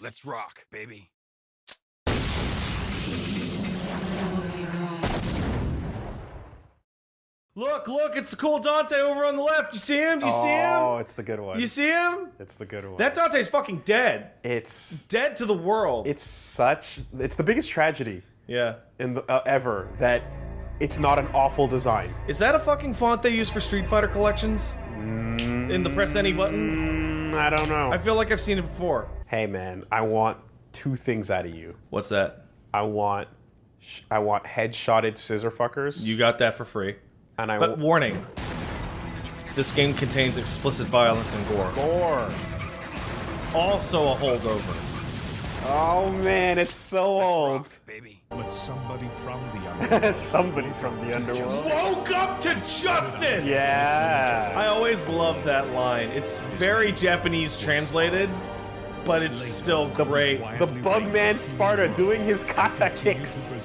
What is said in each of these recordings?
Let's rock, baby. Look, it's the cool Dante over on the left. You see him? Do you see him? Oh, it's the good one. You see him? It's the good one. That Dante's fucking dead. It's Dead to the world. it's the biggest tragedy Yeah. in the ever that it's not an awful design. Is that a fucking font they use for Street Fighter collections? In the press any button? I don't know. I feel like I've seen it before. Hey man, I want two things out of you. What's that? I want headshotted scissor fuckers. You got that for free. And I But warning. This game contains explicit violence and gore. more. Also a holdover. Oh man, it's so old. Rock, baby. But somebody from the underworld. Somebody from the underworld. Woke up to justice! Yeah. I always love that line. It's very Japanese translated, but it's still great. The Bugman Sparta doing his kata kicks.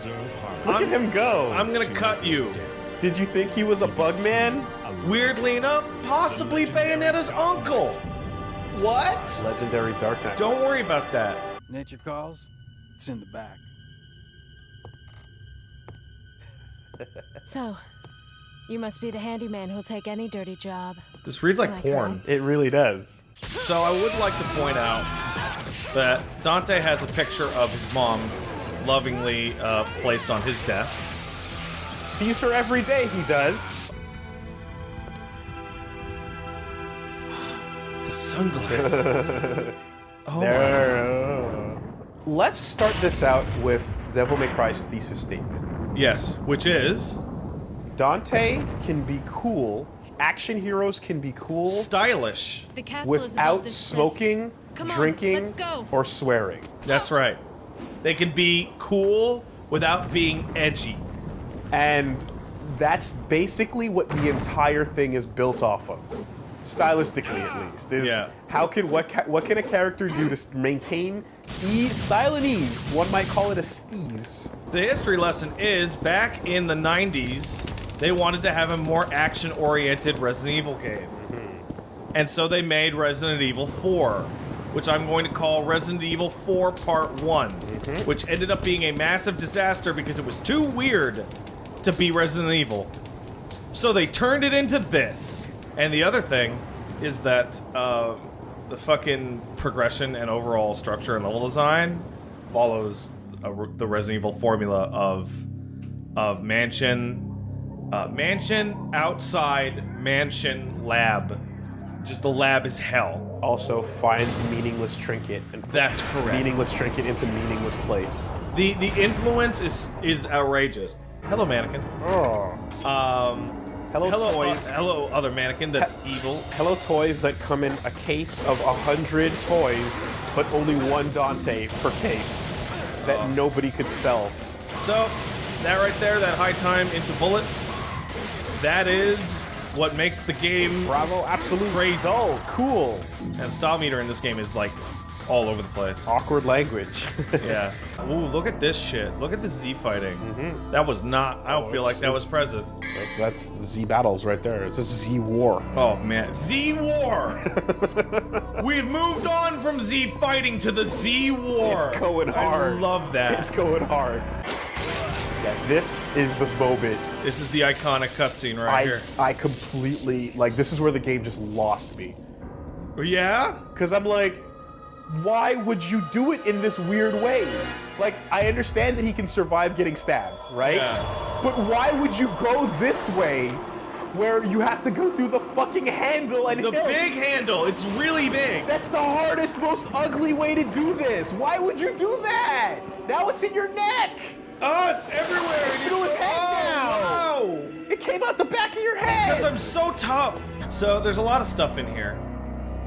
Look at him go. I'm gonna cut you. Did you think he was a Bugman? Weirdly enough, possibly Bayonetta's uncle. What? Legendary Dark Knight. Don't worry about that. Nature calls. It's in the back. So, you must be the handyman who'll take any dirty job. This reads like Am I porn. correct? It really does. So I would like to point out that Dante has a picture of his mom lovingly placed on his desk. Sees her every day, he does. The sunglasses. Oh There. Let's start this out with Devil May Cry's thesis statement. Yes, which is Dante can be cool, action heroes can be cool stylish. The castle is above without this cliff. smoking, Come on, drinking, let's go. or swearing. That's right. They can be cool without being edgy. And that's basically what the entire thing is built off of. Stylistically, at least. Is Yeah. What can a character do to maintain style and ease? One might call it a steeze. The history lesson is back in the 90s, they wanted to have a more action-oriented Resident Evil game. And so they made Resident Evil 4, which I'm going to call Resident Evil 4 Part 1, which ended up being a massive disaster because it was too weird to be Resident Evil. So they turned it into this. And the other thing is that the fucking progression and overall structure and level design follows the Resident Evil formula of mansion, outside, mansion, lab. Just the lab is hell. Also, find meaningless trinket and put That's correct. meaningless trinket into meaningless place. The influence is outrageous. Hello, mannequin. Oh. Hello, toys. Hello, other mannequin that's evil. Hello, toys that come in a case of 100 toys, but only one Dante per case that nobody could sell. So, that right there, that high time into bullets, that is what makes the game Bravo, absolute crazy. Oh, cool. And style meter in this game is like all over the place. Awkward language. Yeah. Ooh, look at this shit. Look at the Z fighting. That was not. I don't feel like that was present. That's Z battles right there. It's a Z war. Oh man, Z War. We've moved on from Z fighting to the Z War. It's going hard. I love that. It's going hard. Yeah, this is the moment. This is the iconic cutscene right here. I completely, like, this is where the game just lost me. Yeah? Because I'm like, why would you do it in this weird way? Like, I understand that he can survive getting stabbed, right? Yeah. But why would you go this way where you have to go through the fucking handle and The hills? big handle. It's really big. That's the hardest, most ugly way to do this. Why would you do that? Now it's in your neck. Oh, it's everywhere. It's through his head now. Wow. It came out the back of your head. Because I'm so tough. So there's a lot of stuff in here.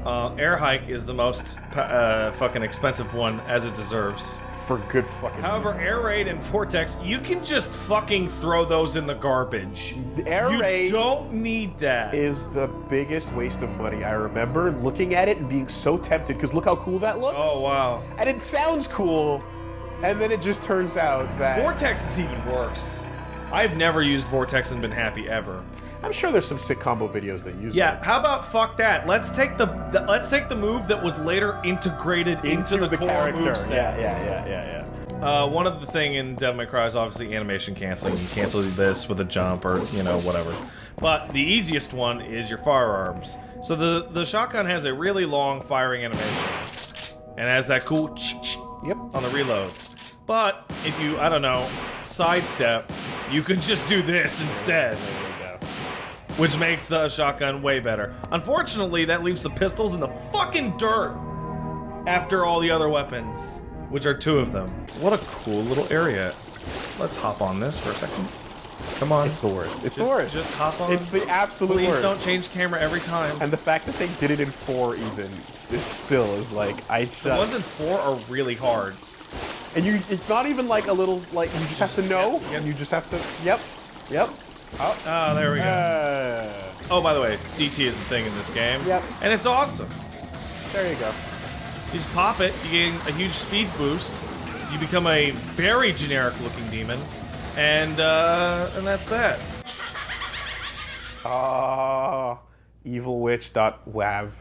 Air hike is the most fucking expensive one, as it deserves. For good fucking However, reason. air raid and vortex, you can just fucking throw those in the garbage. Air raid You don't need that. is the biggest waste of money. I remember looking at it and being so tempted because look how cool that looks. Oh wow. And it sounds cool, and then it just turns out that Vortex is even worse. I've never used vortex and been happy ever. I'm sure there's some sick combo videos that use Yeah, it. how about fuck that? Let's take the move that was later integrated into the core character. moveset. Yeah. One of the thing in Devil May Cry is obviously animation canceling. You cancel this with a jump or, you know, whatever. But the easiest one is your firearms. So the shotgun has a really long firing animation. And has that cool Yep. on the reload. But if you, I don't know, sidestep, you can just do this instead. There you go. Which makes the shotgun way better. Unfortunately, that leaves the pistols in the fucking dirt after all the other weapons, which are 2 of them. What a cool little area. Let's hop on this for a second. Come on. It's the worst. It's the worst. Just hop on. It's the absolute Please worst. don't change camera every time. And the fact that they did it in 4 even is still is like The ones in 4 are really hard. And it's not even like a little like you just have to know. Yep. You just have to. Yep. Oh, there we go. Oh, by the way, DT is a thing in this game. Yep. And it's awesome. There you go. You just pop it, you gain a huge speed boost, you become a very generic-looking demon, and that's that. Evilwitch.wav.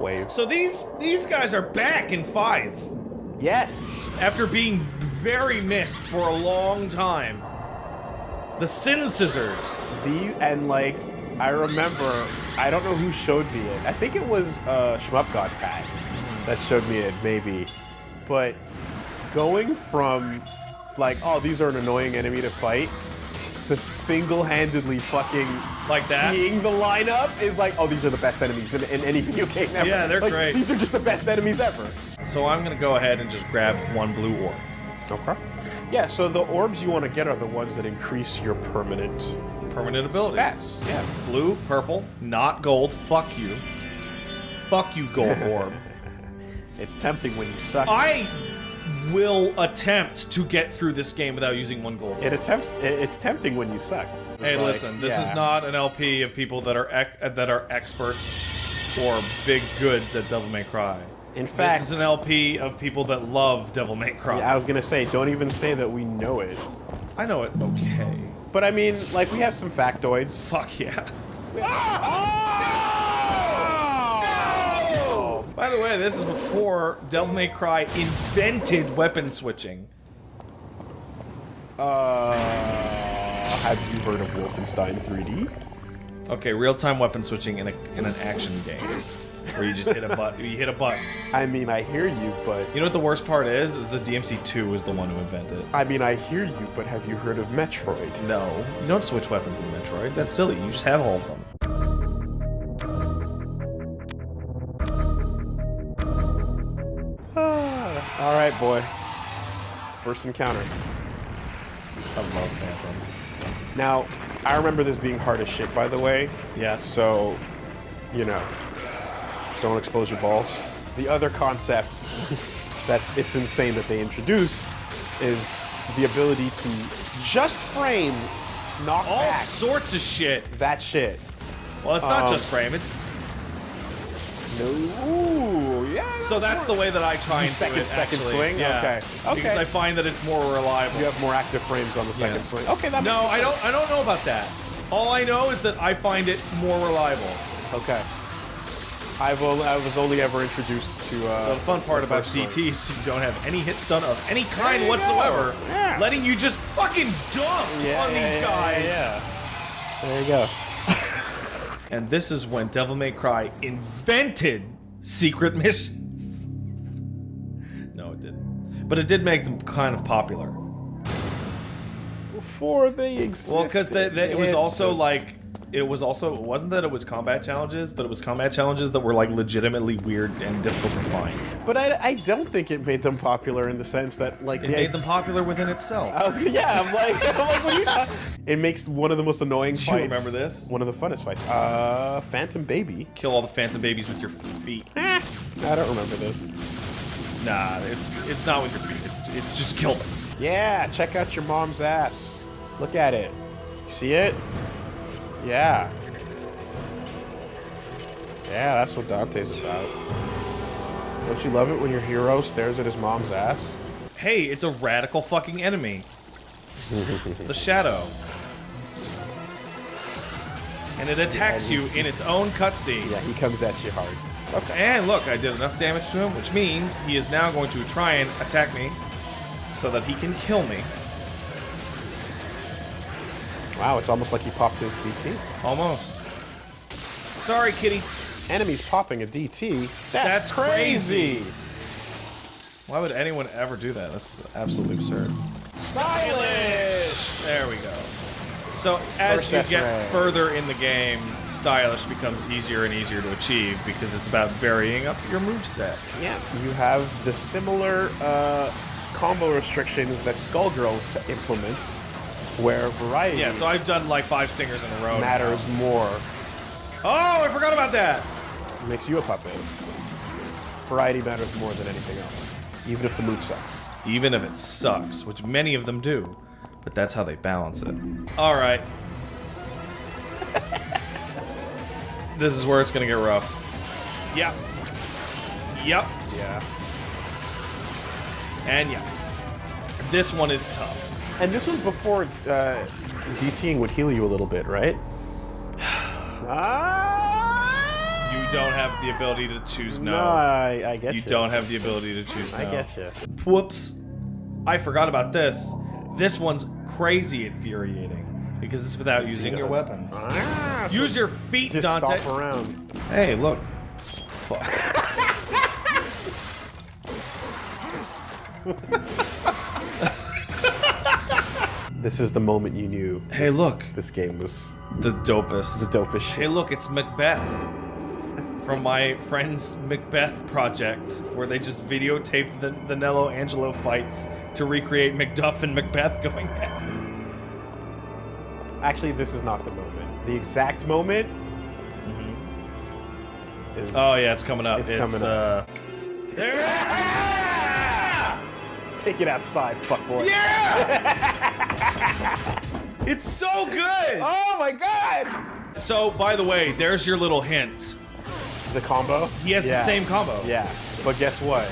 .wave. So these guys are back in 5 Yes. after being very missed for a long time. The Sin Scissors. I remember, I don't know who showed me it. I think it was Shmup God Pat that showed me it, maybe. But going from, it's like, oh, these are an annoying enemy to fight, to single-handedly fucking Like that? seeing the lineup is like, oh, these are the best enemies in any video game ever. Yeah, they're Like, great. These are just the best enemies ever. So I'm gonna go ahead and just grab 1 blue orb. Okay. Yeah, so the orbs you want to get are the ones that increase your permanent Abilities. stats. Yeah. Blue, purple, not gold. Fuck you. Fuck you, gold orb. It's tempting when you suck. I will attempt to get through this game without using 1 gold orb. It's tempting when you suck. Hey, Like, listen, this is yeah. not an LP of people that are experts or big goods at Devil May Cry. In fact, This is an LP of people that love Devil May Cry. yeah, I was gonna say, don't even say that we know it. I know it. Okay. But I mean, like, we have some factoids. Fuck yeah. Oh! By the way, this is before Devil May Cry invented weapon switching. Have you heard of Wolfenstein 3D? Okay, real-time weapon switching in an action game, where you just hit a button. You hit a button. I mean, I hear you, but... You know what the worst part is? Is the DMC2 is the one who invented it. I mean, I hear you, but have you heard of Metroid? No, you don't switch weapons in Metroid. That's silly. You just have all of them. Alright, boy. First encounter. I love Phantom. Now, I remember this being hard as shit, by the way. Yeah. So, you know, don't expose your balls. The other concept it's insane that they introduce is the ability to just frame knock All back sorts of shit. that shit. Well, it's not just frame. It's Ooh, yeah. so that's the way that I try and do Second it. Actually. swing? Yeah. Okay. Because I find that it's more reliable. You have more active frames on the second Yeah. swing. Okay, that No, makes I sense. don't know about that. All I know is that I find it more reliable. Okay. I was only ever introduced to. So the fun part about first swing. DT is that you don't have any hit stun of any kind There you whatsoever, go. Yeah. letting you just fucking dump on these guys. Yeah. There you go. And this is when Devil May Cry invented secret missions. No, it didn't. But it did make them kind of popular. Before they existed. Well, because it was It's also just- like... It wasn't that it was combat challenges, but it was combat challenges that were like legitimately weird and difficult to find. But I don't think it made them popular in the sense that like It made them popular within itself. I'm like, what are you talking? It makes one of the most annoying Do fights. you remember this? One of the funnest fights. Phantom Baby. Kill all the phantom babies with your feet. I don't remember this. Nah, it's not with your feet. It's just kill them. Yeah, check out your mom's ass. Look at it. You see it? Yeah. Yeah, that's what Dante's about. Don't you love it when your hero stares at his mom's ass? Hey, it's a radical fucking enemy. The Shadow. and it attacks you in its own cutscene. Yeah, he comes at you hard. Okay. And look, I did enough damage to him, which means he is now going to try and attack me so that he can kill me. Wow, it's almost like he popped his DT. Almost. Sorry, kitty. Enemies popping a DT? That's crazy. Why would anyone ever do that? This is absolutely absurd. Stylish! There we go. So as First you that's get right. further in the game, stylish becomes easier and easier to achieve because it's about varying up your moveset. Yeah. You have the similar combo restrictions that Skullgirls implements, where variety Yeah, so I've done like 5 stingers in a row. matters more. Oh, I forgot about that! Makes you a puppet. Variety matters more than anything else, even if the move sucks. Even if it sucks, which many of them do. But that's how they balance it. Alright. This is where it's gonna get rough. Yep. Yep. Yeah. And yeah. This one is tough. And this was before DTing would heal you a little bit, right? You don't have the ability to choose no. I get You you. don't have the ability to choose no. I get you. Whoops. I forgot about this. This one's crazy infuriating because it's without using your weapons. Use your feet, Just Dante. stomp around. Hey, look. Fuck. This is the moment you knew. Hey, look. This game was The dopest. the dopest shit. Hey, look, it's Macbeth. From my friend's Macbeth project, where they just videotaped the Nello Angelo fights to recreate Macduff and Macbeth going at. Actually, this is not the moment. The exact moment. Is, Oh yeah, it's coming up. It's coming up. Take it outside, fuckboy. Yeah! It's so good! Oh my god! So, by the way, there's your little hint. The combo? He has the same combo. Yeah, but guess what?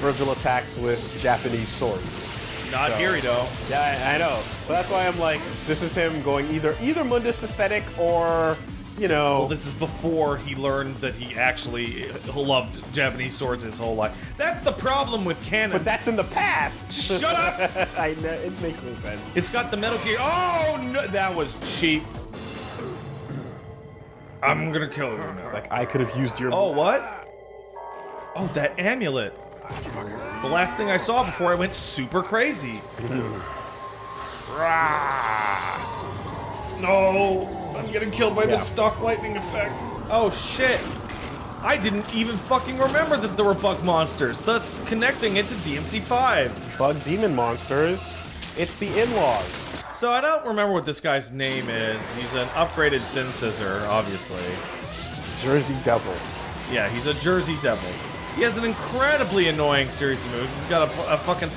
Virgil attacks with Japanese swords. Not So- here, though. Yeah, I know. But that's why I'm like, this is him going either Mundus aesthetic or, you know. Well, this is before he learned that he actually loved Japanese swords his whole life. That's the problem with canon. But that's in the past. Shut up! I know, it makes no sense. It's got the Metal Gear. Oh no, that was cheap. I'm gonna kill you now. It's like I could have used your. Oh, what? Oh, that amulet. The last thing I saw before I went super crazy. No, I'm getting killed by the stock lightning effect. Oh shit. I didn't even fucking remember that there were bug monsters, thus connecting it to DMC5. Bug demon monsters. It's the in-laws. So I don't remember what this guy's name is. He's an upgraded Sin Scissor, obviously. Jersey Devil. Yeah, he's a Jersey Devil. He has an incredibly annoying series of moves. He's got a fucking...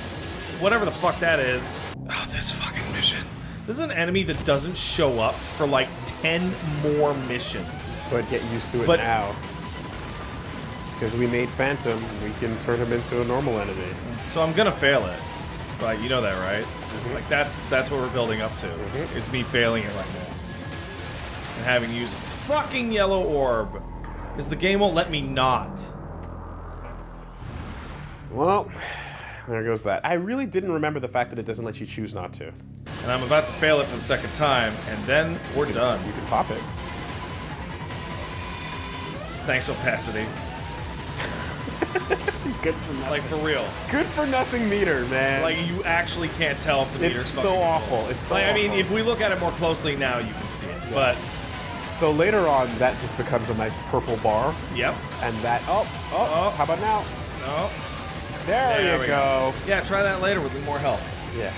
whatever the fuck that is. Oh, this fucking mission. This is an enemy that doesn't show up for like 10 more missions. But get used to it But- now. Because we made Phantom, we can turn him into a normal enemy. So I'm gonna fail it. But you know that, right? Like that's what we're building up to. Is me failing it right now. And having used a fucking yellow orb. Because the game won't let me not. Well, there goes that. I really didn't remember the fact that it doesn't let you choose not to. And I'm about to fail it for the second time, and then we're done. You can pop it. Thanks, opacity. Good for nothing. Like, for real. Good for nothing meter, man. Like, you actually can't tell if the meter's it's so fucking awful. full. It's so Like, I mean, awful. if we look at it more closely now, you can see it. But, So later on, that just becomes a nice purple bar, yep. and that. Oh, how about now? No. There There you we go. Yeah, try that later with more help. Yeah.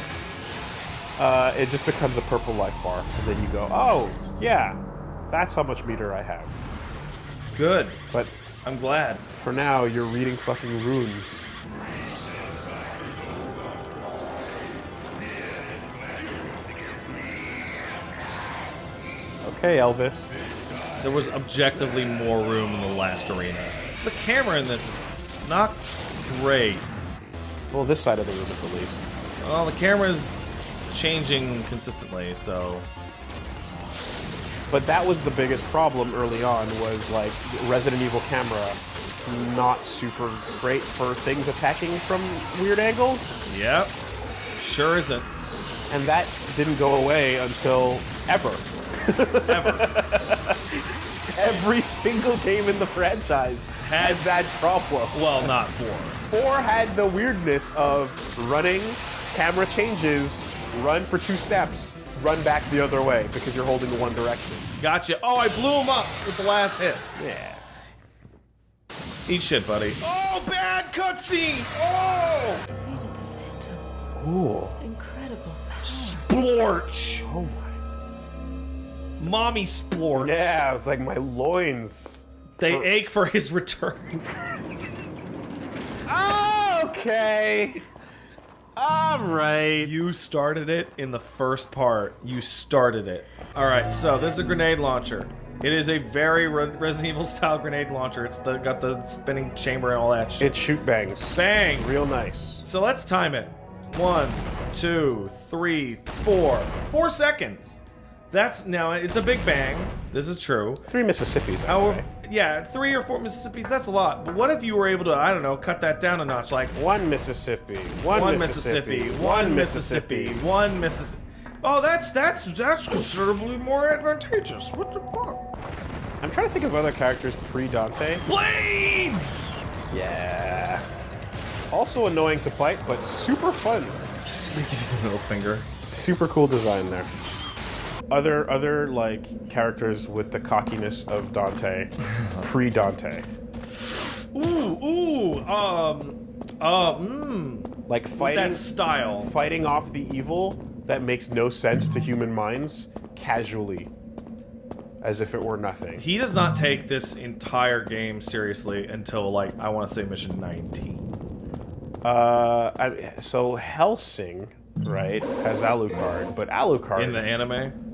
It just becomes a purple life bar, and then you go, oh, yeah, that's how much meter I have. Good. But I'm glad. for now, you're reading fucking runes. Okay, Elvis. There was objectively more room in the last arena. The camera in this is not great. Well, this side of the room at the least. Well, the camera's changing consistently, so... But that was the biggest problem early on, was like Resident Evil camera not super great for things attacking from weird angles. Yep. Sure isn't. And that didn't go away until ever. Ever. Every single game in the franchise had that problem. Well, not 4. 4 had the weirdness of running, camera changes, run for 2 steps, run back the other way because you're holding the one direction. Gotcha. Oh, I blew him up with the last hit. Yeah. Eat shit, buddy. Oh, bad cutscene! Oh! Defeated the Phantom. Ooh. Incredible. Splorch! Oh my. Mommy splorch. Yeah, it's like my loins. They ache for his return. Okay. All right. You started it in the first part. You started it. Alright, so this is a grenade launcher. It is a very Resident Evil style grenade launcher. It's got the spinning chamber and all that shit. It shoot bangs. Bang! Real nice. So let's time it. 1, 2, 3, 4. 4 seconds. That's now, it's a big bang. This is true. 3 Mississippis, I would say. Yeah, 3 or 4 Mississippis, that's a lot. But what if you were able to, I don't know, cut that down a notch? Like, 1 Mississippi. 1 Mississippi, 1 Mississippi, 1 Mississippi. Oh, that's considerably more advantageous. What the fuck? I'm trying to think of other characters pre-Dante. Blades! Yeah. Also annoying to fight, but super fun. They give you the middle finger. Super cool design there. Other like characters with the cockiness of Dante, pre-Dante. Like fighting that style. fighting off the evil that makes no sense to human minds casually, as if it were nothing. He does not take this entire game seriously until, like, I want to say mission 19. So Helsing, right, has Alucard, but Alucard In the anime?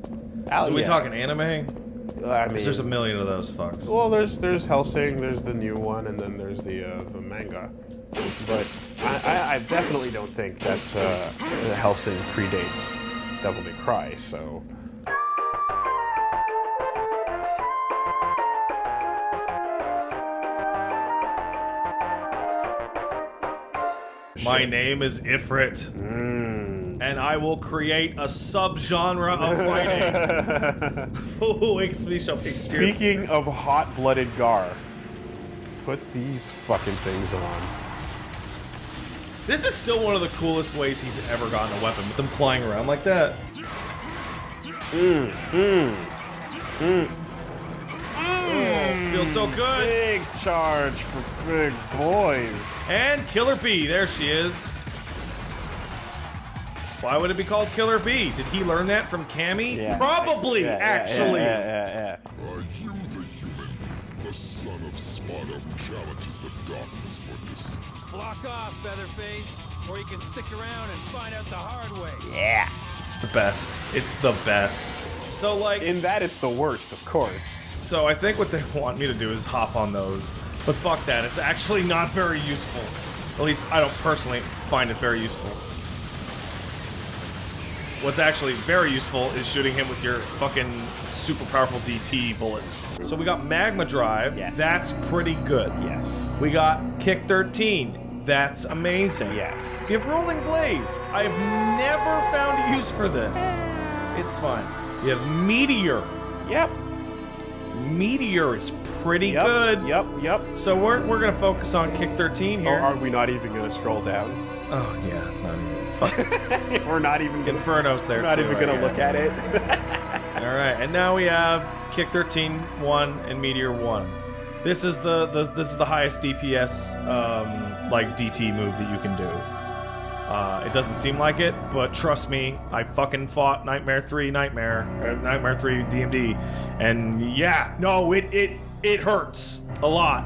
So we talking anime? I mean, 'Cause there's a million of those fucks. well, there's Helsing, there's the new one, and then there's the manga. But I definitely don't think that Helsing predates Devil May Cry. So. My name is Ifrit, and I will create a subgenre of fighting. Oh, makes me shall Speaking of hot-blooded Gar, put these fucking things on. This is still one of the coolest ways he's ever gotten a weapon, with them flying around like that. Feels so good. Big charge for big boys. And Killer Bee, there she is. Why would it be called Killer Bee? Did he learn that from Cammy? Yeah. Probably, actually. Yeah. Are you the human, the son of Sparta who challenges the darkness for this? Block off, Featherface, or you can stick around and find out the hard way. Yeah. It's the best. It's the best. So, like, In that, it's the worst, of course. so I think what they want me to do is hop on those. But fuck that, it's actually not very useful. At least I don't personally find it very useful. What's actually very useful is shooting him with your fucking super powerful DT bullets. So we got Magma Drive. Yes. That's pretty good. Yes. We got Kick 13. That's amazing. Yes. You have Rolling Blaze. I've never found a use for this. It's fine. You have Meteor. Yep. Meteor is pretty Yep. good. Yep. So we're gonna focus on Kick 13 Or here. are we not even gonna scroll down? Oh yeah, not even. Fuck. We're not even gonna. Inferno's there We're not too, even I gonna guess. look at it. All right, and now we have Kick 13 1 and Meteor 1. This is the highest DPS like DT move that you can do. It doesn't seem like it, but trust me, I fucking fought Nightmare 3 Nightmare 3 DMD, and yeah, no, it hurts a lot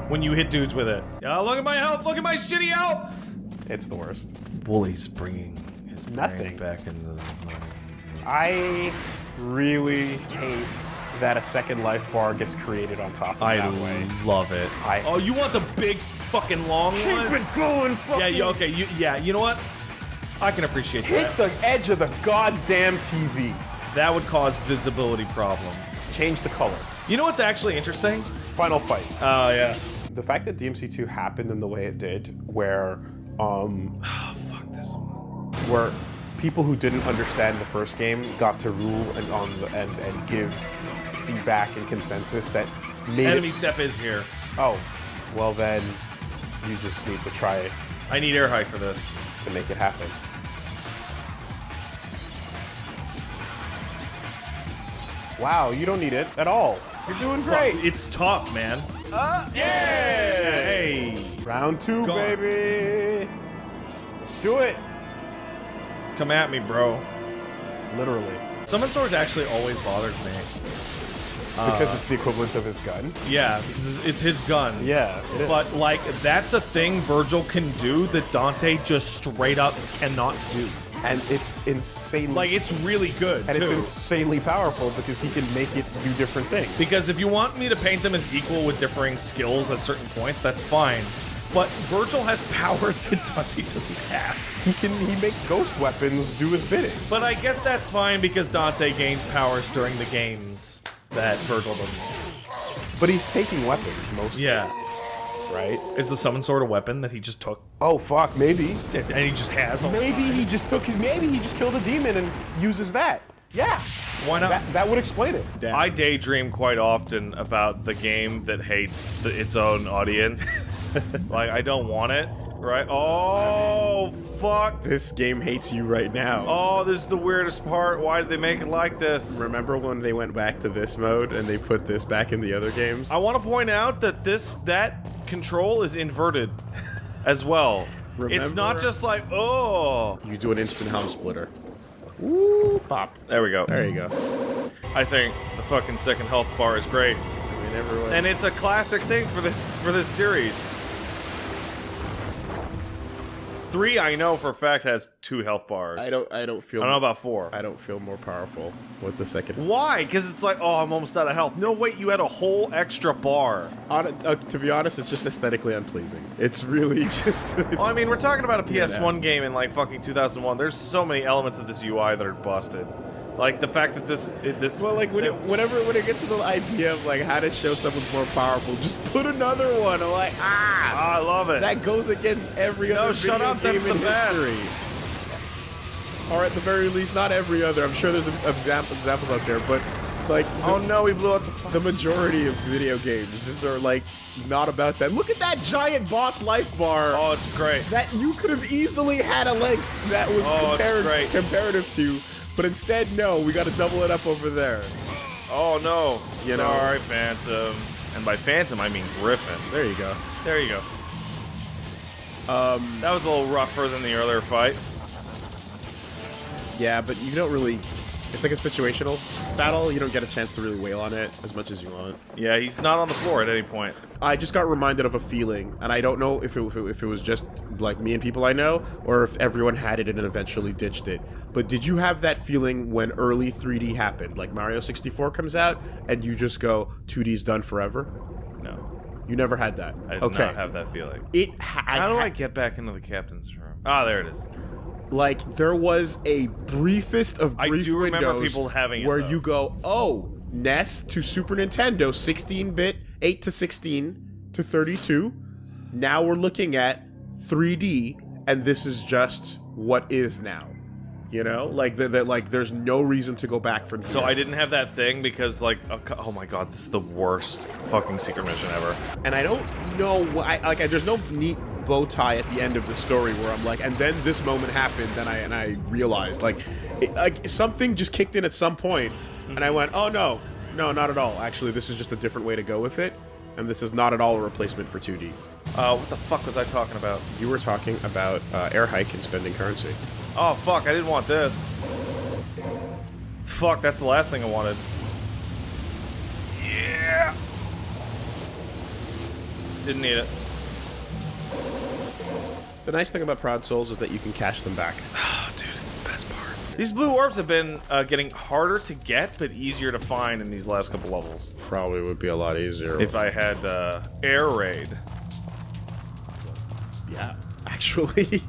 when you hit dudes with it. Look at my health! Look at my shitty health! It's the worst. Wooly's bringing his Nothing. brain back into the... I really hate that a second life bar gets created on top of that way. love it. Oh, you want the big fucking long one? Keep it going, fucking. You know what? I can appreciate Hit that. the edge of the goddamn TV. that would cause visibility problems. Change the color. You know what's actually interesting? Final fight. Oh, yeah. The fact that DMC2 happened in the way it did, where Fuck this one. where people who didn't understand the first game got to rule and give feedback and consensus that made Enemy it. step is here. Oh, well then, you just need to try I need air high for this. to make it happen. Wow, you don't need it at all. You're doing great. It's tough, man. Yeah! Hey! Round 2, Gone. baby. Let's do it. Come at me, bro. Literally, Summon Swords actually always bothers me. because it's the equivalent of his gun. Yeah, because it's his gun. Yeah, it is. But, like, that's a thing Virgil can do that Dante just straight up cannot do. And it's insanely Like, it's really good, and too. it's insanely powerful because he can make it do different things. Because if you want me to paint them as equal with differing skills at certain points, that's fine. But Virgil has powers that Dante doesn't have. He makes ghost weapons do his bidding. But I guess that's fine because Dante gains powers during the games that Virgil doesn't. But he's taking weapons mostly. Yeah. Right? Is the summon sword a weapon that he just took Oh fuck, maybe. and he just has all the Maybe time? he just killed a demon and uses that. Yeah. Why not? That would explain it. I daydream quite often about the game that hates its own audience. Like, I don't want it, right? Oh, fuck. This game hates you right now. Oh, this is the weirdest part. Why did they make it like this? Remember when they went back to this mode and they put this back in the other games? I want to point out that that control is inverted as well. It's not Remember- just like, oh. You do an instant helm splitter. Ooh, pop. There we go. There you go. I think the fucking second health bar is great. I mean, everyone. And it's a classic thing for this series. 3, I know for a fact, has 2 health bars. I don't feel. I don't know about 4. I don't feel more powerful with the second. Why? Because it's like, oh, I'm almost out of health. No, wait, you had a whole extra bar. To be honest, it's just aesthetically unpleasing. It's really just. It's, Well, I mean, we're talking about a PS1 Yeah. game in like fucking 2001. There's so many elements of this UI that are busted. Like the fact that this well, like when it gets to the idea of like how to show someone's more powerful, just put another one. I'm like, I love it. that goes against every No, other shut video up, that's game in the best. history. Or at the very least, not every other. I'm sure there's examples out there, but like Oh no, we blew out the the majority of video games just are like not about that. Look at that giant boss life bar. Oh, it's great. That you could have easily had a length that was Oh, it's great. comparative to, but instead, no, we got to double it up over there. Oh no. You know. Sorry, Phantom. And by Phantom, I mean Griffin. There you go. There you go. That was a little rougher than the earlier fight. Yeah, but you don't really. It's like a situational battle. You don't get a chance to really wail on it as much as you want. Yeah, he's not on the floor at any point. I just got reminded of a feeling, and I don't know if it was just like me and people I know, or if everyone had it and then eventually ditched it. But did you have that feeling when early 3D happened? Like Mario 64 comes out, and you just go, 2D's done forever? No. You never had that. I did Okay. not have that feeling. How How do I get back into the captain's room? Ah, there it is. Like, there was a briefest of I brief do remember windows people having it, where though. you go, oh, NES to Super Nintendo, 16-bit, 8 to 16 to 32. Now we're looking at 3D, and this is just what is now. You know, like like there's no reason to go back from here. So I didn't have that thing because, like, oh my god, this is the worst fucking secret mission ever. And I don't know why. Like, there's no neat bow tie at the end of the story where I'm like, and then this moment happened, and I realized like something just kicked in at some point, and I went, oh no, not at all. Actually, this is just a different way to go with it, and this is not at all a replacement for 2D. What the fuck was I talking about? You were talking about air hike and spending currency. Oh fuck, I didn't want this. Fuck, that's the last thing I wanted. Yeah. Didn't need it. The nice thing about Proud Souls is that you can cash them back. Oh, dude, it's the best part. These blue orbs have been getting harder to get, but easier to find in these last couple levels. Probably would be a lot easier. If I had air raid. Yeah, actually,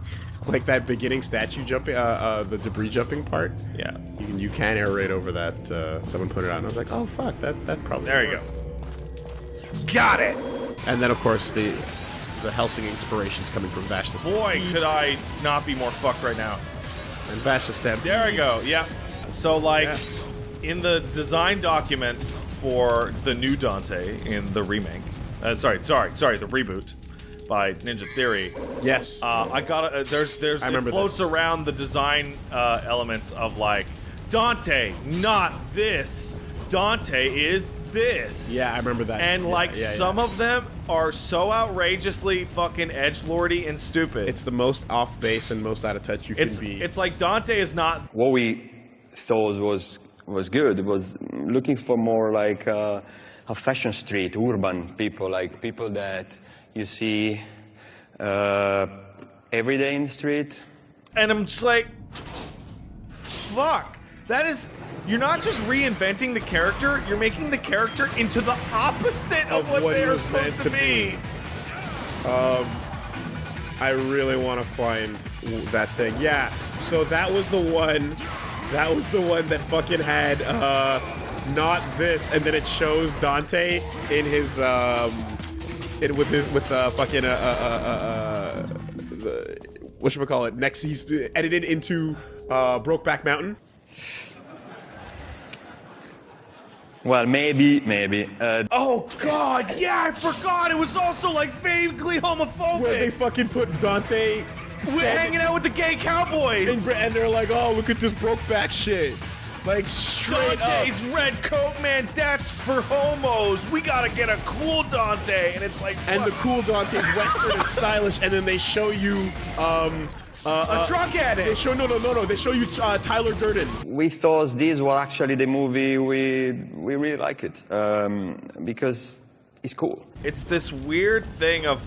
like that beginning statue jumping, the debris jumping part. Yeah. You can aerate over that. Someone put it out, and I was like, oh fuck, that probably. There you go. Got it. And then of course the Helsing inspirations coming from Vashta. Boy, could I not be more fucked right now. And Vashta Stampede. There we go. Yeah. So like, in the design documents for the new Dante in the remake, sorry, the reboot by Ninja Theory. Yes. I got there's it floats around the design elements of like Dante, not this. Dante is this. Yeah, I remember that. And like some of them are so outrageously fucking edgelordy and stupid. It's the most off base and most out of touch you can be. It's like Dante is not. What we thought was good was looking for more like a fashion street, urban people, like people that you see every day in the street. And I'm just like, fuck. That is. You're not just reinventing the character, you're making the character into the opposite of what they are supposed to be. I really want to find that thing. Yeah, so that was the one that fucking had not this, and then it shows Dante in his whatchamacallit, next he's edited into Brokeback Mountain. Well, maybe. Oh god, yeah, I forgot. It was also like vaguely homophobic. Where they fucking put Dante hanging out with the gay cowboys. And they're like, oh, look at this Brokeback shit. Like, straight Dante's red coat, man, that's for homos. We gotta get a cool Dante. And it's like, and the cool Dante's Western and stylish, and then they show you, a drug addict. They show no. They show you Tyler Durden. We thought this was actually the movie we really like it because it's cool. It's this weird thing of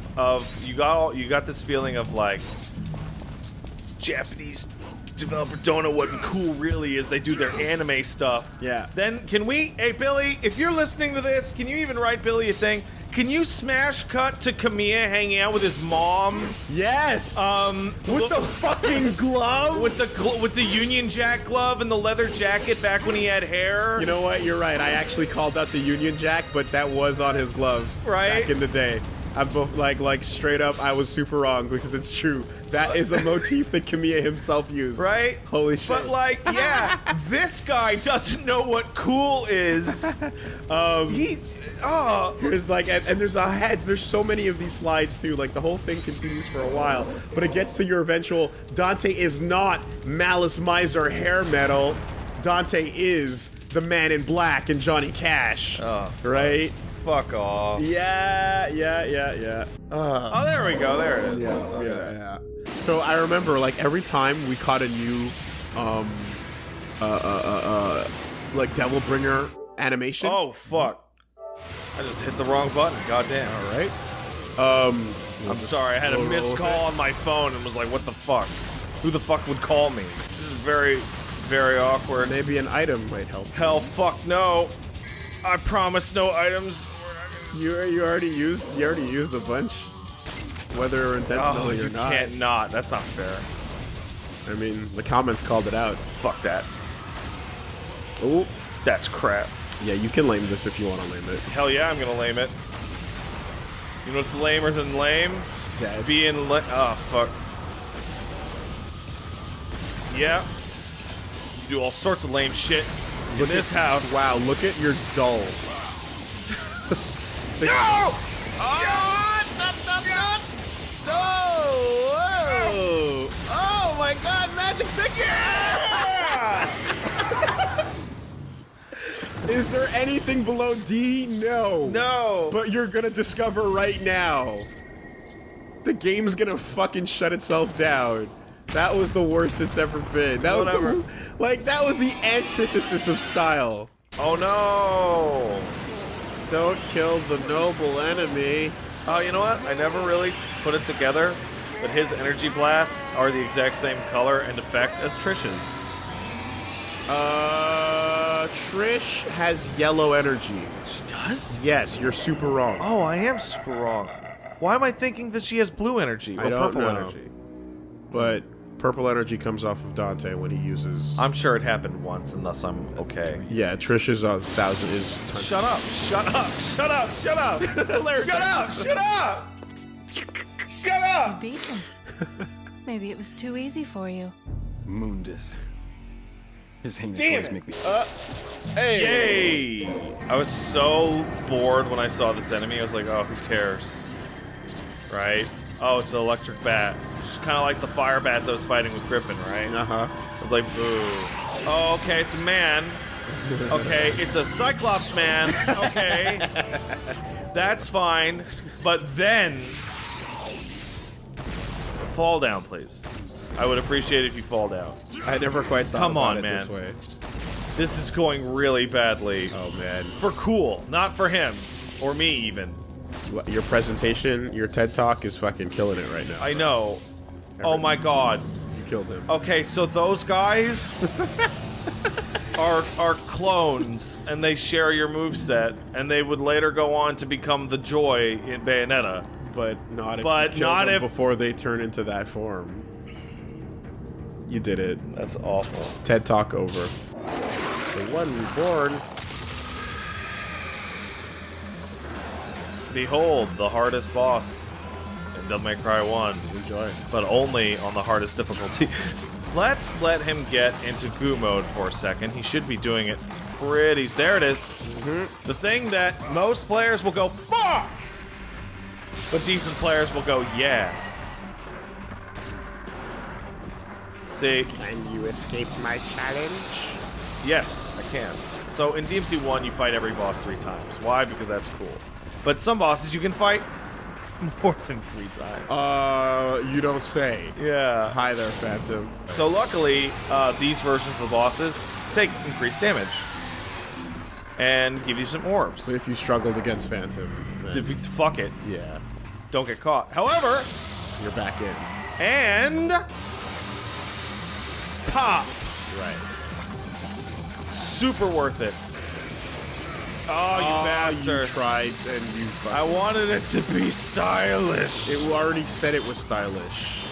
you got this feeling of like Japanese developer don't know what cool really is. They do their anime stuff. Yeah. Then hey Billy, if you're listening to this, can you even write Billy a thing? Can you smash cut to Kamiya hanging out with his mom? Yes. With the fucking glove. With the Union Jack glove and the leather jacket back when he had hair. You know what? You're right. I actually called out the Union Jack, but that was on his gloves. Right. Back in the day. I'm like straight up. I was super wrong because it's true. That is a motif that Kamiya himself used. Right. Holy shit. But like, yeah, this guy doesn't know what cool is. There's like, and there's so many of these slides too. Like the whole thing continues for a while, but it gets to your eventual. Dante is not Malice Miser hair metal. Dante is the Man in Black and Johnny Cash. Oh, right. Fuck off. Yeah. Oh, there we go. There it is. Yeah. So I remember, like, every time we caught a new, like Devilbringer animation. Oh fuck! I just hit the wrong button. Goddamn. All right. I'm sorry. I had a missed call on my phone and was like, "What the fuck? Who the fuck would call me?" This is very, very awkward. Maybe an item might help. Hell, fuck no! I promise no items. You already used a bunch, whether intentionally or not. You can't not. That's not fair. I mean, the comments called it out. Fuck that. Oh, that's crap. Yeah, you can lame this if you want to lame it. Hell yeah, I'm gonna lame it. You know what's lamer than lame? Dead. Oh fuck. Yeah. You do all sorts of lame shit in this house. Wow, look at your doll. No! Oh my god, magic picture! Yeah! Is there anything below D? No. No. But you're gonna discover right now. The game's gonna fucking shut itself down. That was the worst it's ever been. That was that was the antithesis of style. Oh no. Don't kill the noble enemy. Oh, you know what? I never really put it together, but his energy blasts are the exact same color and effect as Trish's. Trish has yellow energy. She does? Yes, you're super wrong. Oh, I am super wrong. Why am I thinking that she has blue energy or purple energy? but purple energy comes off of Dante when he uses. I'm sure it happened once, and thus I'm okay. Yeah, Trish's 1,000 is. Shut up! Shut up! Shut up! Shut up! Shut up! Shut up! Shut up! You beat him. Maybe it was too easy for you. Mundus. His heinous Damn ways it. make me. Yay! I was so bored when I saw this enemy. I was like, oh, who cares? Right? Oh, it's an electric bat. Just kind of like the fire bats I was fighting with Griffin, right? Uh-huh. I was like, boo. Oh, okay, it's a man. Okay, it's a Cyclops man. Okay. That's fine. But then... fall down, please. I would appreciate it if you fall down. I never quite thought Come about on, it man. this way. This is going really badly. Oh, man. For cool, not for him. Or me, even. Your presentation, your TED Talk is fucking killing it right now. I know. Oh my god. You killed him. Okay, so those guys are clones, and they share your moveset, and they would later go on to become the Joy in Bayonetta. But not if But you killed not them if- before they turn into that form. You did it. That's awful. TED Talk over. The one reborn. Behold, the hardest boss in Devil May Cry 1. Enjoy. But only on the hardest difficulty. Let's let him get into goo mode for a second. He should be doing it pretty... There it is. The thing that most players will go, fuck! But decent players will go, yeah. See? Can you escape my challenge? Yes, I can. So in DMC 1, you fight every boss 3 times. Why? Because that's cool. But some bosses you can fight more than 3 times. You don't say. Yeah. Hi there, Phantom. So luckily, these versions of the bosses take increased damage. And give you some orbs. But if you struggled against Phantom, then, If you, fuck it. yeah, Don't get caught. However, you're back in. and... pop! Right. Super worth it. Oh, you bastard. You tried and you I fucking... wanted it to be stylish. It already said it was stylish.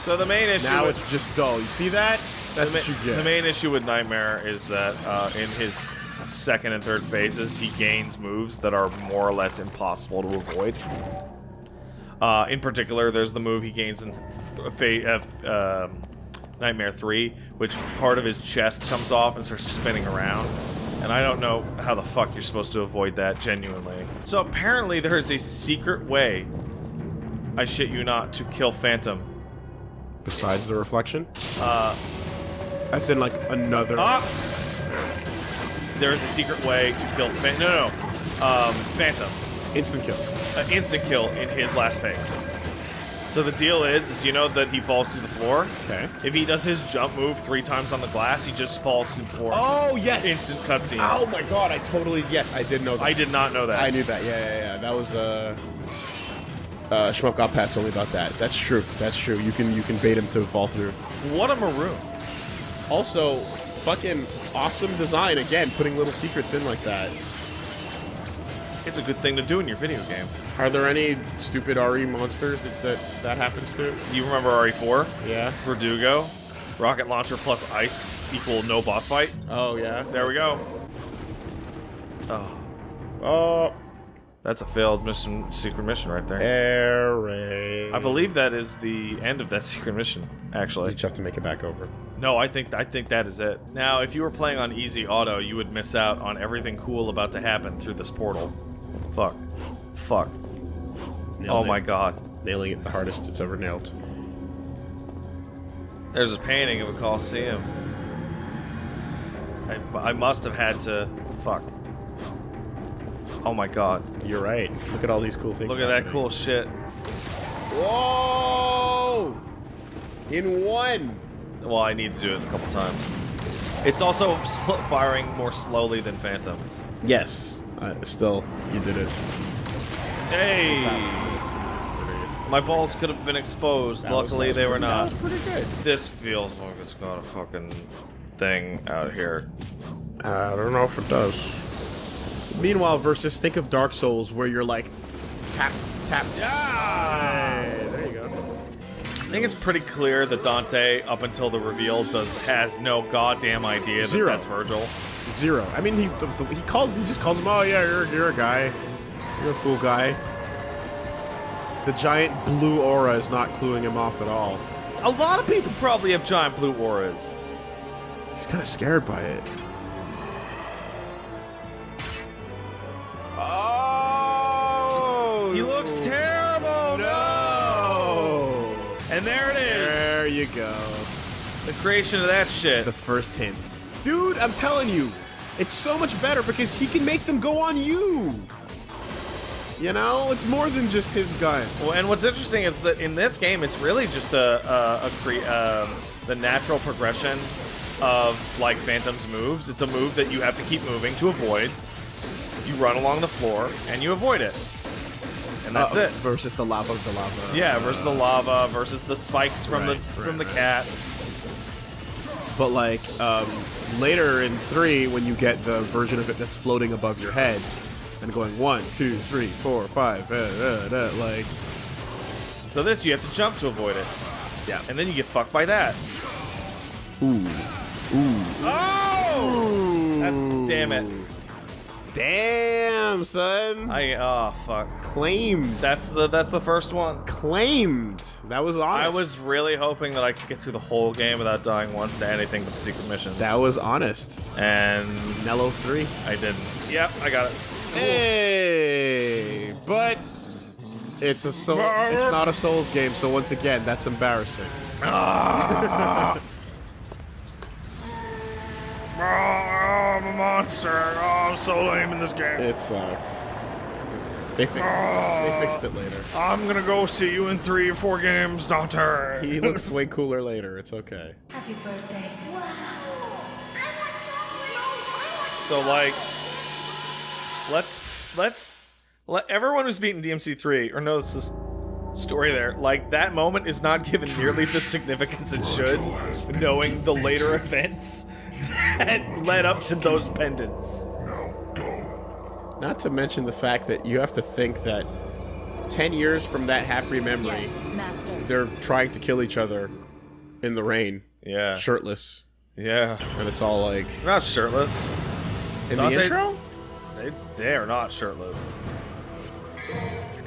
So the main issue Now with, it's just dull. You see that? That's what you get. the main issue with Nightmare is that in his second and third phases, he gains moves that are more or less impossible to avoid. In particular, there's the move he gains in Nightmare 3, which part of his chest comes off and starts spinning around. And I don't know how the fuck you're supposed to avoid that, genuinely. So apparently there is a secret way, I shit you not, to kill Phantom. Besides the reflection? As in, like, another... There is a secret way to kill Phantom. Instant kill. An instant kill in his last phase. So the deal is you know that he falls through the floor? Okay. If he does his jump move 3 times on the glass, he just falls through the floor. Oh, yes! Instant cutscenes. Oh my god, I totally... Yes, I did know that. I did not know that. I knew that, yeah. That was, Shmup Got Pat told me about that. That's true. That's true. You can bait him to fall through. What a maroon. Also, fucking awesome design, again, putting little secrets in like that. It's a good thing to do in your video game. Are there any stupid RE monsters that happens to? You remember RE4? Yeah. Verdugo? Rocket launcher plus ice equal no boss fight? Oh, yeah. There we go. Oh. Oh. That's a failed mission, secret mission right there. Eric. I believe that is the end of that secret mission, actually. You just have to make it back over. No, I think that is it. Now, if you were playing on easy auto, you would miss out on everything cool about to happen through this portal. Fuck. Fuck. Nailed it. My god. Nailing it the hardest it's ever nailed. There's a painting of a Colosseum. I must have had to... Fuck. Oh my god. You're right. Look at all these cool things. Look at that happening. cool shit. Whoa! In one! Well, I need to do it a couple times. It's also firing more slowly than Phantoms. Yes. Still, you did it. Hey! That's pretty... My balls could have been exposed. Luckily, they were not. That was pretty good. This feels like it's got a fucking thing out here. I don't know if it does. Meanwhile, versus think of Dark Souls where you're like tap, tap, tap. Hey, there you go. think it's pretty clear that Dante, up until the reveal, has no goddamn idea that Zero. that's Virgil. Zero. I mean, he just calls him, oh yeah, you're a guy. You're a cool guy. The giant blue aura is not cluing him off at all. A lot of people probably have giant blue auras. He's kind of scared by it. Oh! He looks terrible. No! And there it is. There you go. The creation of that shit. The first hint. Dude, I'm telling you, it's so much better because he can make them go on you. You know, it's more than just his gun. Well, and what's interesting is that in this game, it's really just the natural progression of like Phantom's moves. It's a move that you have to keep moving to avoid. You run along the floor and you avoid it, and that's it. Versus the lava. Yeah, versus the lava, versus the spikes from the cats. But like later in 3, when you get the version of it that's floating above your head. And going 1, 2, 3, 4, 5, like. So this you have to jump to avoid it. Yeah. And then you get fucked by that. Ooh. Oh! That's damn it. Damn, son. Oh fuck. Claimed. That's the first one. Claimed. That was honest. I was really hoping that I could get through the whole game without dying once to anything but the secret missions. That was honest. And Nello 3. I didn't. Yep, I got it. Hey, but it's not a Souls game, so once again, that's embarrassing. I'm a monster. Oh, I'm so lame in this game. It sucks. They fixed it later. I'm gonna go see you in 3 or 4 games, Dante. He looks way cooler later. It's okay. Happy birthday. So like, let's let everyone who's beaten DMC3 or knows this story there, like that moment is not given nearly the significance it should, knowing the later events that led up to those pendants. Not to mention the fact that you have to think that 10 years from that happy memory, Yes, master. they're trying to kill each other in the rain, Yeah. shirtless, Yeah. and it's all like They're not shirtless. in Dante- the intro. They are not shirtless.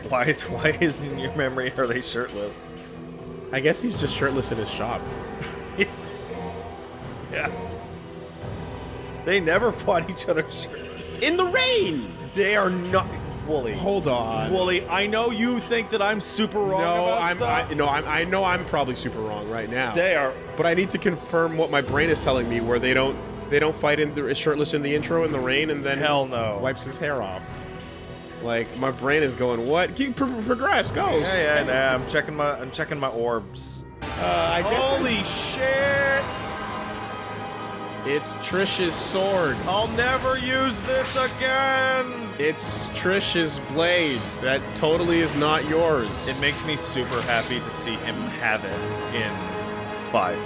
Why isn't in your memory are they shirtless? I guess he's just shirtless in his shop. Yeah. They never fought each other shirtless. In the rain. They are not. Wooly. Hold on. Wooly, I know you think that I'm super wrong about stuff. I know I'm probably super wrong right now. They are. But I need to confirm what my brain is telling me, where they don't fight shirtless in the intro in the rain, and then Hell no. wipes his hair off. Like my brain is going, what? Keep progress, go. Yeah. I'm checking my orbs. I guess Holy shit! it's Trish's sword. I'll never use this again. It's Trish's blade. That totally is not yours. It makes me super happy to see him have it in 5.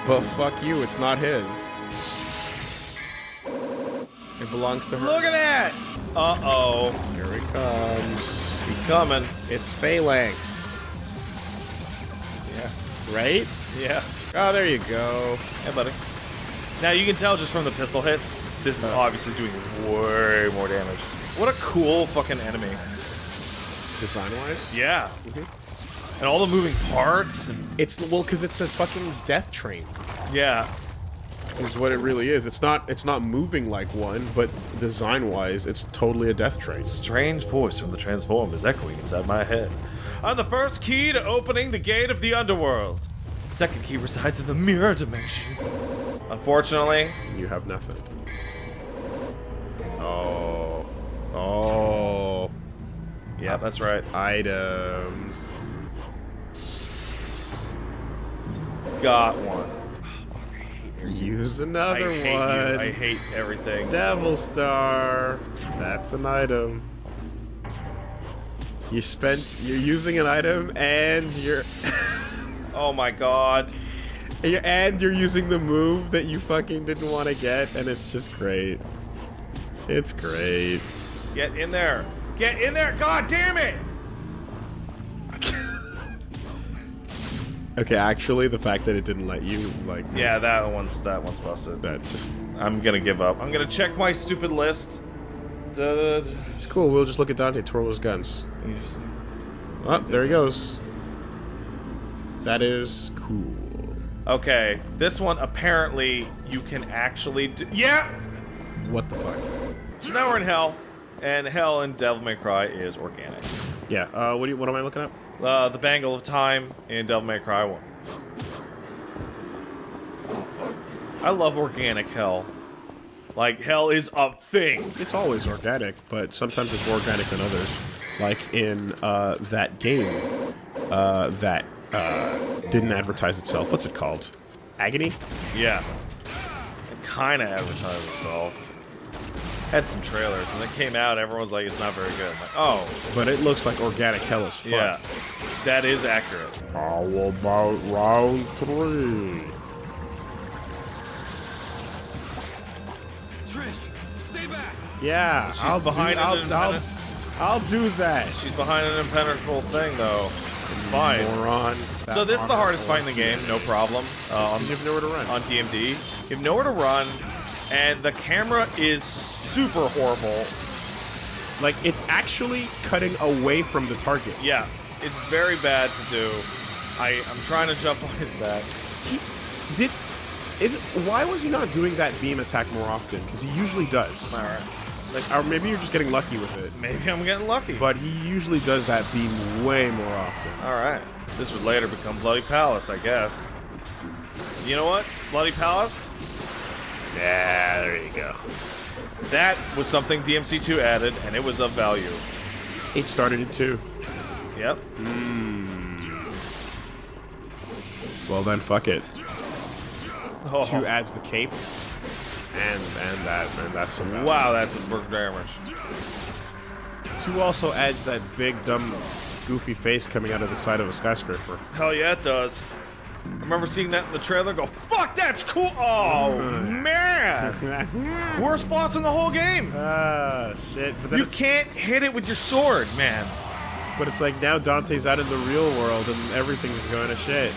But fuck you, it's not his. It belongs to her. Look at that! Uh-oh. Here he comes. He's coming. It's Phalanx. Yeah. Right? Yeah. Oh, there you go. Yeah, buddy. Now, you can tell just from the pistol hits, this is obviously doing way more damage. What a cool fucking enemy. Design-wise? Yeah. And all the moving parts. And Because it's a fucking death train. yeah. Is what it really is. It's not moving like one, but design-wise, it's totally a death train. Strange voice from the Transform is echoing inside my head. I'm the first key to opening the gate of the underworld. Second key resides in the mirror dimension. Unfortunately, You have nothing. Oh. Oh. yeah, that's right. Items. Got one. Use another I hate one. you. I hate everything. Devil Star. That's an item. You're using an item and you're Oh my god. and you're using the move that you fucking didn't want to get, and it's just great. It's great. Get in there. Get in there. God damn it. Okay, actually, the fact that it didn't let you, like... Yeah, that one's busted. That just... I'm gonna give up. I'm gonna check my stupid list. It's cool, we'll just look at Dante twirl his guns. Oh, there he goes. That is cool. Okay, this one apparently you can actually do. Yeah! What the fuck? So now we're in Hell, and Hell in Devil May Cry is organic. Yeah, what am I looking at? The Bangle of Time in Devil May Cry 1. Oh, fuck. I love organic Hell. Like, Hell is a thing. It's always organic, but sometimes it's more organic than others. Like in that game that didn't advertise itself. What's it called? Agony? Yeah. It kind of advertised itself. Had some trailers, and it came out, everyone was like, it's not very good. I'm like, oh. But it looks like organic hell as fuck. Yeah. That is accurate. How about round 3? Trish, stay back. Yeah, She's I'll behind I'll do that. She's behind an impenetrable thing, though. It's fine. Moron. So this is the hardest fight in the game, no problem. You have nowhere to run. On DMD. You have nowhere to run, and the camera is super horrible. Like, it's actually cutting away from the target. Yeah, it's very bad to do. I'm trying to jump on his back. Why was he not doing that beam attack more often? Because he usually does. Alright. Like, or maybe you're just getting lucky with it. Maybe I'm getting lucky. But he usually does that beam way more often. Alright. This would later become Bloody Palace, I guess. You know what? Bloody Palace? Yeah, there you go. That was something DMC2 added, and it was of value. It started it too. Yep. Well then, fuck it. Oh. 2 adds the cape, and that's some value. Wow, that's a big damage. 2 also adds that big, dumb, goofy face coming out of the side of a skyscraper. Hell yeah, it does. I remember seeing that in the trailer and go, fuck, that's cool! Oh, man! Worst boss in the whole game! Ah, shit. But then You can't hit it with your sword, man. But it's like now Dante's out in the real world and everything's going to shit.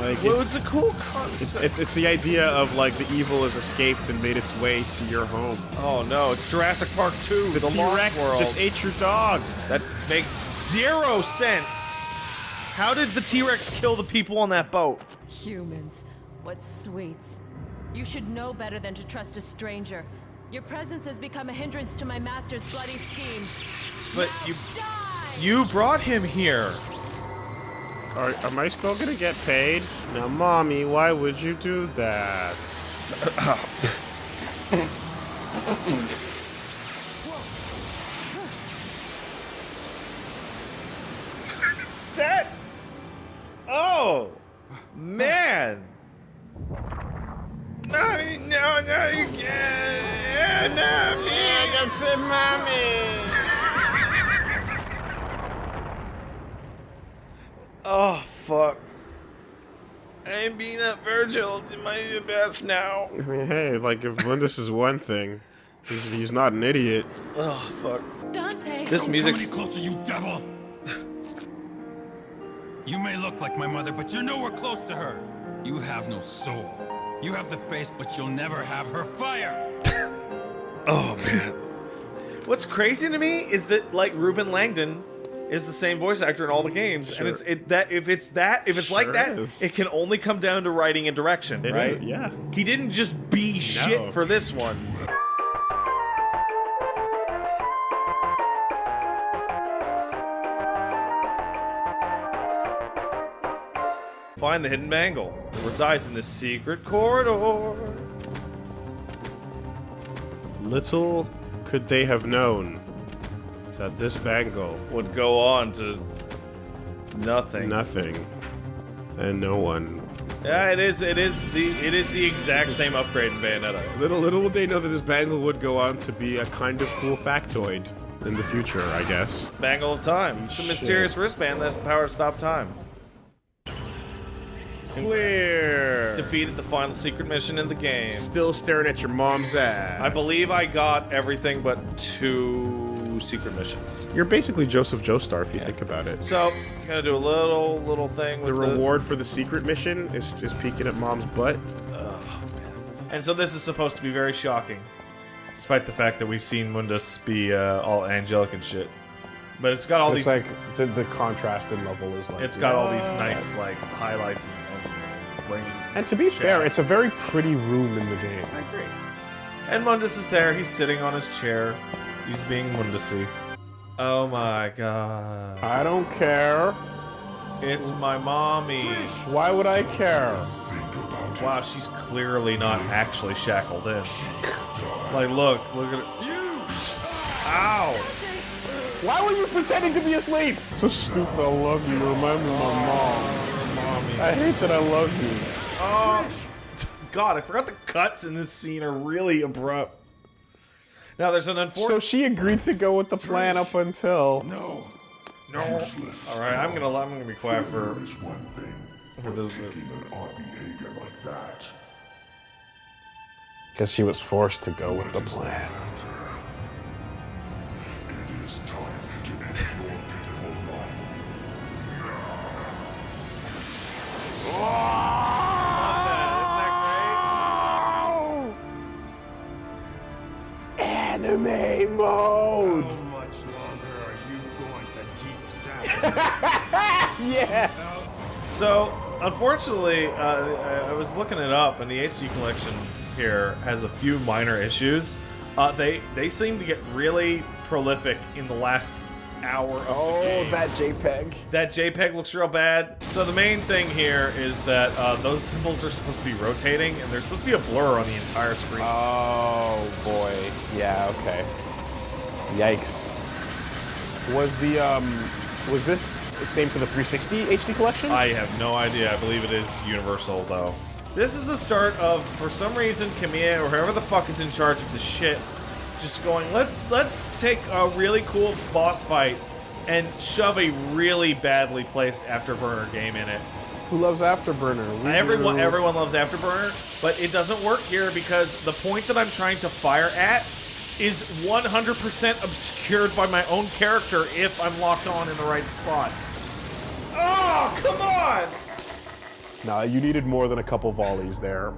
Like, Well, it's a cool concept. it's the idea of, like, the evil has escaped and made its way to your home. Oh no, it's Jurassic Park 2, The Lost T-Rex World. just ate your dog. That makes 0 sense. How did the T-Rex kill the people on that boat? Humans. What sweets. You should know better than to trust a stranger. Your presence has become a hindrance to my master's bloody scheme. But Now die! you brought him here. Am I still gonna get paid? Now, Mommy, why would you do that? That? Oh, man. No, you can't. No, me. Don't say Mommy. Oh, fuck. I ain't being that Virgil. Am I the best now? I mean, hey, like, if Lindis is one thing, he's not an idiot. Oh, fuck. Dante! This music's... Come any closer, you devil! You may look like my mother, but you're nowhere close to her. You have no soul. You have the face, but you'll never have her fire. Oh, man. What's crazy to me is that, like, Ruben Langdon is the same voice actor in all the games, Sure. and if it's like that, is. it can only come down to writing and direction, It right? is, yeah. He didn't just be shit for this one. Find the hidden bangle. It resides in this secret corridor. Little could they have known that this bangle Would go on to nothing. nothing and no one. Yeah, it is the exact same upgrade in Bayonetta. Little would they know that this bangle would go on to be a kind of cool factoid in the future, I guess. Bangle of Time. It's a mysterious wristband that has the power to stop time. Clear. Defeated the final secret mission in the game. Still staring at your mom's ass. I believe I got everything but 2 do secret missions. You're basically Joseph Joestar if you think about it. So, gotta do a little thing The with reward for the secret mission is peeking at Mom's butt. And so this is supposed to be very shocking, despite the fact that we've seen Mundus be all angelic and shit. But it's got all It's these. like the contrast in level is like. It's got all these nice like highlights and rain. And to be fair, it's a very pretty room in the game. I agree. And Mundus is there. He's sitting on his chair. He's being Mundusy. Oh my god. I don't care. It's my mommy. Why would I care? Wow, she's clearly not actually shackled in. Like, look at it. Ow! Why were you pretending to be asleep? So stupid. I love you. Remind me of my mom. Mommy. I hate that I love you. Oh, God, I forgot the cuts in this scene are really abrupt. Now, there's an So unfortunate... she agreed to go with the plan up until. No. Alright, I'm gonna be quiet for There is one thing for this taking bit. an odd behavior like that. Because she was forced to go with the plan. It is time to end your pitiful life. Anime mode! How much longer are you going to keep zapping? Yeah! So, unfortunately, I was looking it up, and the HD collection here has a few minor issues. They seem to get really prolific in the last hour of the game. that JPEG. That JPEG looks real bad. So the main thing here is that those symbols are supposed to be rotating, and there's supposed to be a blur on the entire screen. Oh boy. Yeah, okay. Yikes. Was this the same for the 360 HD collection? I have no idea. I believe it is universal, though. This is the start of, for some reason, Kamiya or whoever the fuck is in charge of the shit, just going, let's take a really cool boss fight and shove a really badly placed Afterburner game in it. Who loves Afterburner? We Everyone do. loves Afterburner, but it doesn't work here because the point that I'm trying to fire at is 100% obscured by my own character if I'm locked on in the right spot. Oh, come on! Nah, you needed more than a couple volleys there.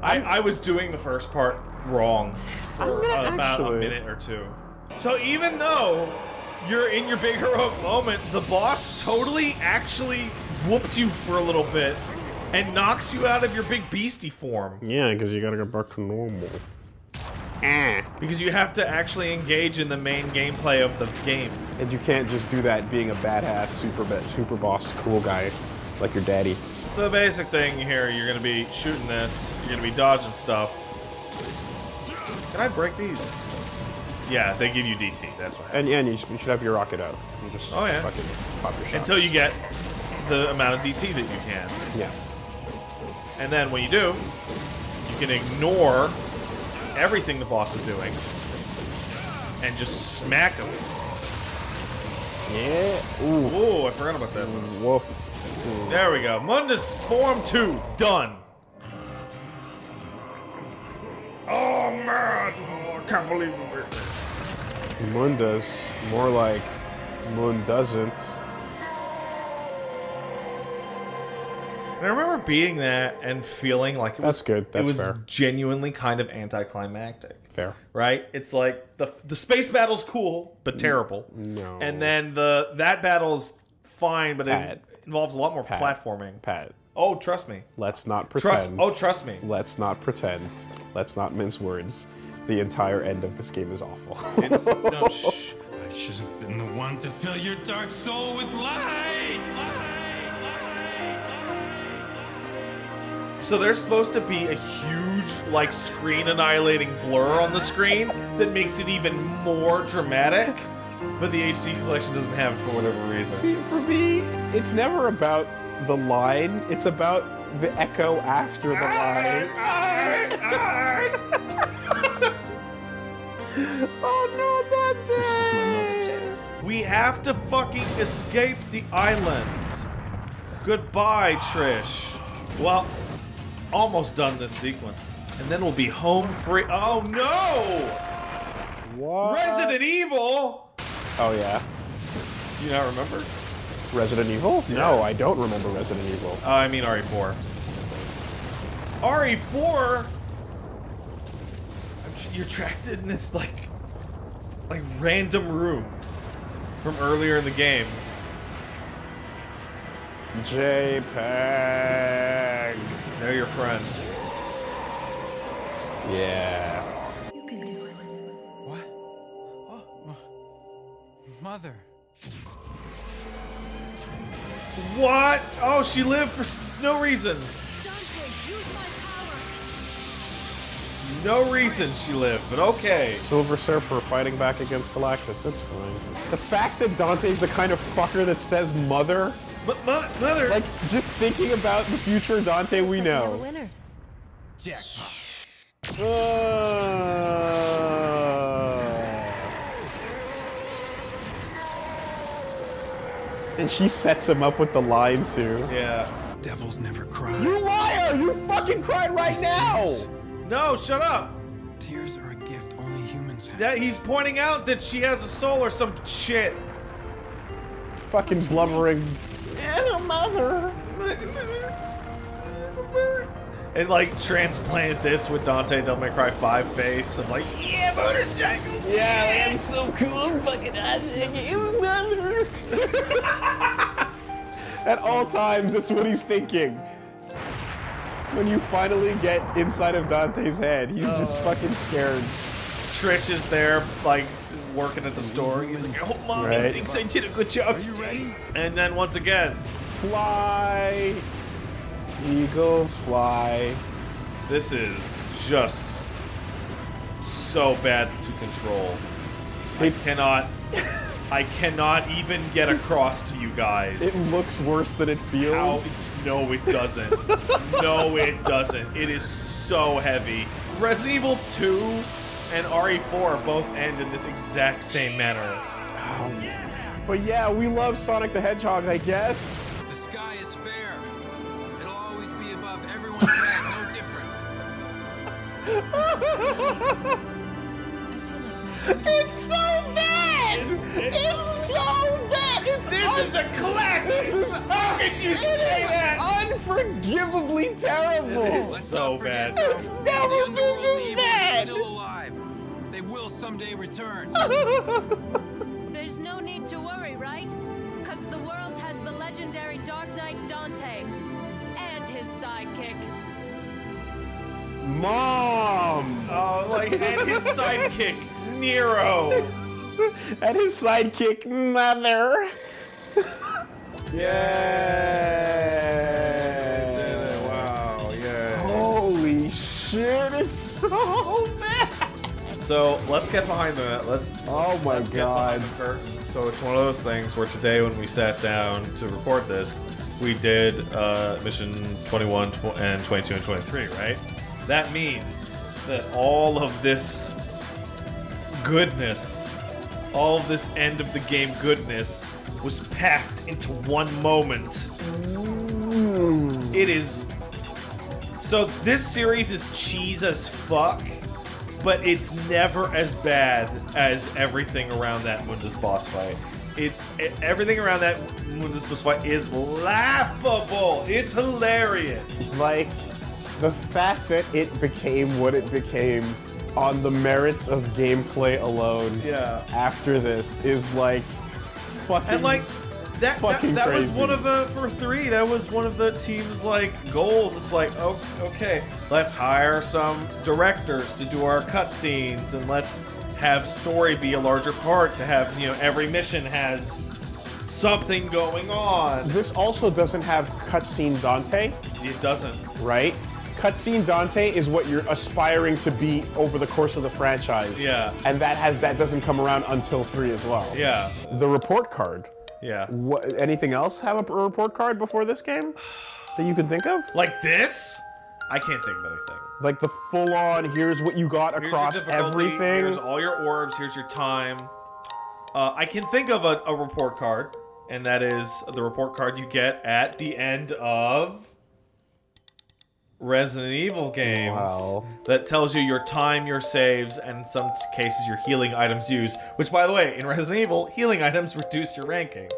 I was doing the first part wrong for about a minute or two. So even though you're in your big heroic moment, the boss totally actually whoops you for a little bit and knocks you out of your big beastie form. Yeah, because you gotta go back to normal. Because you have to actually engage in the main gameplay of the game. And you can't just do that being a badass super boss cool guy like your daddy. So the basic thing here, you're going to be shooting this, you're going to be dodging stuff. Can I break these? Yeah, they give you DT, that's what happens. And you should have your rocket out. You just Oh, yeah. fucking pop your shot. Until you get the amount of DT that you can. Yeah. And then when you do, you can ignore everything the boss is doing and just smack him. Yeah. Ooh. Ooh, I forgot about that one. Woof. There we go. Mundus Form 2, done. Oh, man. Oh, I can't believe it. Moon does. More like Moon doesn't. And I remember beating that and feeling like That's good. That's it was fair. genuinely kind of anticlimactic. Fair. Right? It's like the space battle's cool, but terrible. No. And then that battle's fine, but Pat. it involves a lot more Pat. platforming. Pat, Oh, trust me. let's not pretend. Trust me. Let's not pretend. Let's not mince words. The entire end of this game is awful. It's no shh. I should have been the one to fill your dark soul with light. So there's supposed to be a huge, like, screen annihilating blur on the screen that makes it even more dramatic, but the HD collection doesn't have it for whatever reason. See, for me, it's never about the line. It's about the echo after the line. Oh no, that's it! This was my mother's. We have to fucking escape the island. Goodbye, Trish. Well, almost done this sequence. And then we'll be home free. Oh no! What? Resident Evil? Oh, yeah. Do you not remember? Resident Evil? No, I don't remember Resident Evil. I mean RE4. RE4? You're trapped in this, like random room from earlier in the game. JPEG. They're your friends. Yeah. You can do it. What? Oh, Mother. What? Oh, she lived for no reason. Dante, use my power. No reason she lived, but okay. Silver Surfer fighting back against Galactus, it's fine. The fact that Dante's the kind of fucker that says mother, But mother, like, just thinking about the future Dante we Looks like we have a know. winner. Jackpot. And she sets him up with the line, too. yeah. Devils never cry. You liar! You fucking cried right now! No, shut up. Tears are a gift only humans have. That he's pointing out that she has a soul or some shit. Fucking blubbering. Mother. And like transplanted this with Dante Devil May Cry 5 face of like, yeah, motorcycles. Yeah, I'm so cool. I'm fucking awesome. Mother. At all times, that's what he's thinking. When you finally get inside of Dante's head, he's just fucking scared. Trish is there, like, working at the store. He's like, oh, Mommy Right. thinks I did a good job today. And then once again, Fly. Eagles fly. this is just so bad to control. I cannot even get across to you guys. It looks worse than it How? feels. No, it doesn't. No, it doesn't. It is so heavy. Resident Evil 2 and RE4 both end in this exact same manner. But yeah, we love Sonic the Hedgehog, I guess. The sky is fair. It'll always be above everyone's head, no different. I feel like my heart is It's so bad! It's so bad! This is a classic! This is How could you say that? unforgivably terrible! It is Let's so not forget, bad. though, It's the never been underworld this evil is bad. still alive. They will someday return. There's no need to worry, right? Because the world has the legendary Dark Knight Dante and his sidekick. Mom! Oh, like, and his sidekick, Nero. And his sidekick, Mother! Yeah! Wow, yeah. Holy shit, it's so bad! So let's get behind the Oh my let's get god. behind the curtain. So it's one of those things where today, when we sat down to record this, we did mission 21 and 22 and 23, right? That means that all of this goodness, all of this end of the game goodness, was packed into one moment. It is. So this series is cheese as fuck, but it's never as bad as everything around that Mundus boss fight. Everything around that Mundus boss fight is laughable. It's hilarious. Like, the fact that it became what it became on the merits of gameplay alone Yeah. after this is like fucking. And like that was crazy. one of the for 3. That was one of the team's like goals. It's like, oh, okay, let's hire some directors to do our cutscenes, and let's have story be a larger part. To have every mission has something going on. This also doesn't have cutscene Dante, It doesn't. right? Cutscene Dante is what you're aspiring to be over the course of the franchise. Yeah. And that doesn't come around until 3 as well. Yeah. The report card. Yeah. Anything else have a report card before this game that you could think of? Like this? I can't think of anything. Like the full-on, here's what you got Here's your across difficulty, everything. Here's all your orbs. Here's your time. I can think of a report card, and that is the report card you get at the end of Resident Evil games Wow. that tells you your time, your saves, and in some cases your healing items used. Which, by the way, in Resident Evil, healing items reduce your ranking.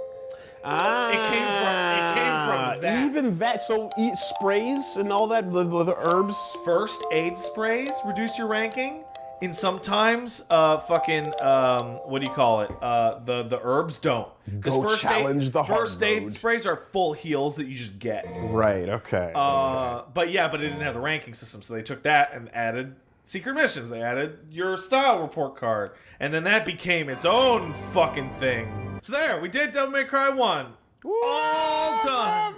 Ah, It came from that. Even that, so eat sprays and all that, the herbs. First aid sprays reduce your ranking. And sometimes, what do you call it? The herbs don't. 'Cause Go challenge the hard First aid mode. sprays are full heals that you just get. Right, okay. But it didn't have the ranking system, so they took that and added secret missions. They added your style report card, and then that became its own fucking thing. So there, we did Devil May Cry 1. All done.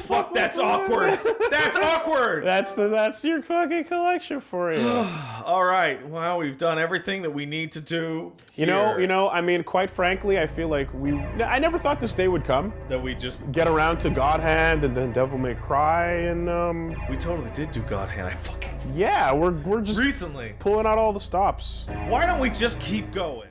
Fuck, that's awkward. That's awkward. That's your fucking collection for you. All right. Well, we've done everything that we need to do. You know, I mean, quite frankly, I feel like I never thought this day would come. That we just Get around to God Hand and then Devil May Cry and we totally did do God Hand. I fucking yeah, we're just recently. pulling out all the stops. Why don't we just keep going?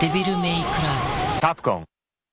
デビルメイクライ。カプコン